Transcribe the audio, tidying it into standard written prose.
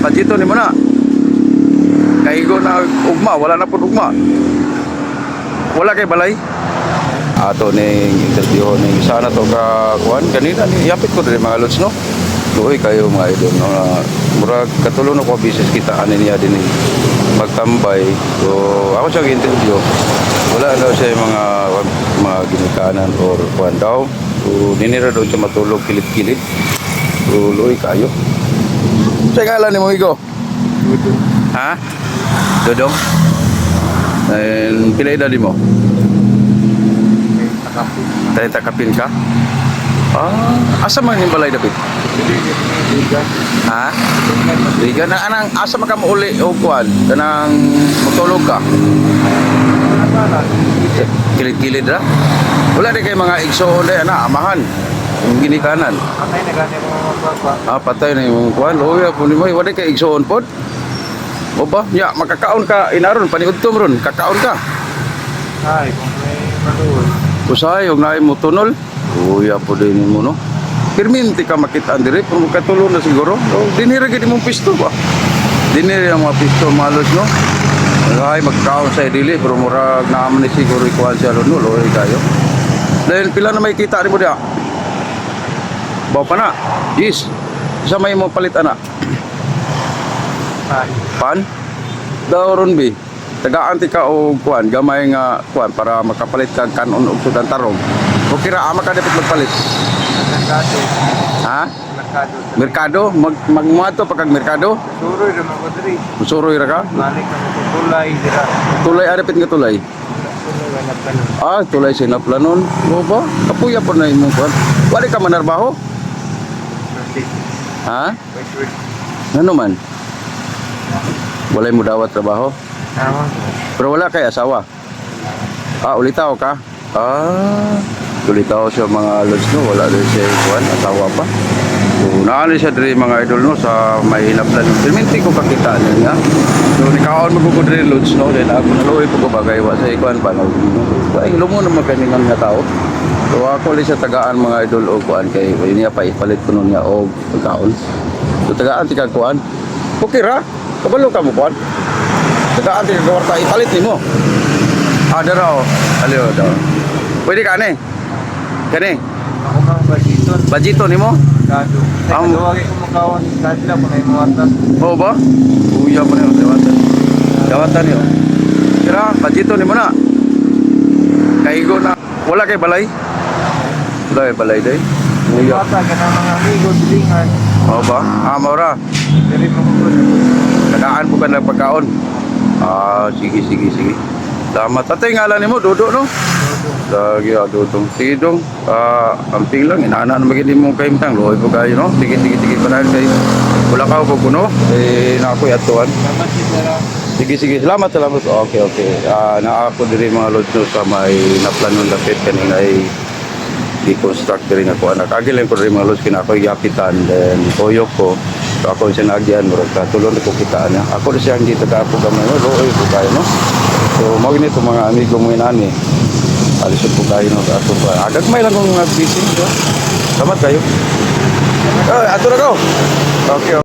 Kajito ni mo na. Kaigo na ugma, wala na po ugma. Wala kay balay. Ato ning interview ning sana to ka kuan kanina ni yapit ko diri mga lods no. Luoy kayo mga idol no. Murag katulong ako business kita ani niya din magtambay. So ako siya interview. Wala daw siya mga ginikanan or kuan daw. So dinira daw siya matulog kilit-kilit. So luoy kayo. Sa ngalan ni mo igo. Ha? Dodong. And pila edad mo? Tayo takapin ka? Asa man yung balay David? Ha? Liga na anang asa man ka mo uli o kuan? Kanang matulog ka? Kilid-kilid na? Wala din kayo mga igsoon na yan, amahan. Yung ginikanan. Patay na gani mga magpapa. Patay na yung kuan. Luya po ni mo. Wala kayo igsoon po? O ba? Ya, makakaon ka. Inaron, paniudtom ron. Kakaon ka. Ay, kung may maluwal. Usay, yung naay mo tunol. Luya po din mo no. Pirminti ka makitaan diri. Pero magkatulong na siguro. Dinira gini mong pisto ba? Dinira yung mga pisto malos no. Ay, magkakaon sa idili. Pero murag naaman ni siguro ikuhan siya ron no. Luya kayo. Dahil pila na may kita rin mo diya. Bawa pa na. Yes. Isa may mo palit anak. Ay, Pan? Daw ron bi. Tagaan ti ka o kuan, gamay nga kuan para makapalit kag kanon og sudan tarong. O kira ama ka dapat magpalit. merkado. Ha? Merkado. Merkado magmuato pagkag merkado. Suroy naman ko diri. Musuroy ra ka? Balik na ko tulay dira. Tulay adapit nga tulay. Tulay wala pa nun. Tulay sinaplanon. Mo ba? Kapuya po na imong kuan. Wali ka manarbaho? Ha? Wait. Ano man? Walay mo dawat trabaho? Tama. Pero wala kay asawa. Ulitaw ka? Ulitaw siya mga lods no, wala rin siya kuan, asawa pa. So, naano siya diri mga idol no, sa may hinaplan. Perminti ko kakita niya. So, nikaon magugod rin lods no, then ako naluoy po ko bagay wa sa ikuan pa no. Ay, lumo naman kaningan nga tao. So, ako li siya tagaan mga idol o kuan kay niya pa ipalit ko nun niya o pagkaon. So, tagaan ti kag kuan. Okay ra, kabalo ka mo kuan. Tagaan ti kag warta ipalit nimo. Dara o. Aliyo daw. Pwede ka ni? Kani? Ako mang bajiton. Bajito nimo? Merkado. Ang- Kaya ko makawan kadla mo na imuwatas. Oo ba? Uya pa niyo dawatan. Dawatan niyo. Kira bajito nimo na. Kaigo na. Wala kay balay? Wala kay balay day. Uya. Mata ka ng mga amigo silingan. Oo ba? Maura. Diri mo ko. Tagaan po ka ng pagkaon. Sige. Salamat. Tatay ngalan nimo Dodo no? Lagi Dodong. Sige dong. Amping lang inana na magindi mo kay mtang loy po kayo no. Sige pa kay. Wala ka ko kuno. Na ako atuan. Salamat sila. Sige. Salamat. Okay. Na ako diri mga lods no, sa may naplanon lapit kanina ay i-construct rin ako anak. Agilan ko rin mga lods kina ako yapitan then toyok ko. So ako siya nagyan murag katulong ko kitaan niya. Ako rin siya hindi taga po gamay no. Loy po kayo no. So mo ganito mga amigo mo inani. Alisod po kayo no ato pa. Agad may lang kung nag-busy. Salamat kayo. Ato na ko. Okay.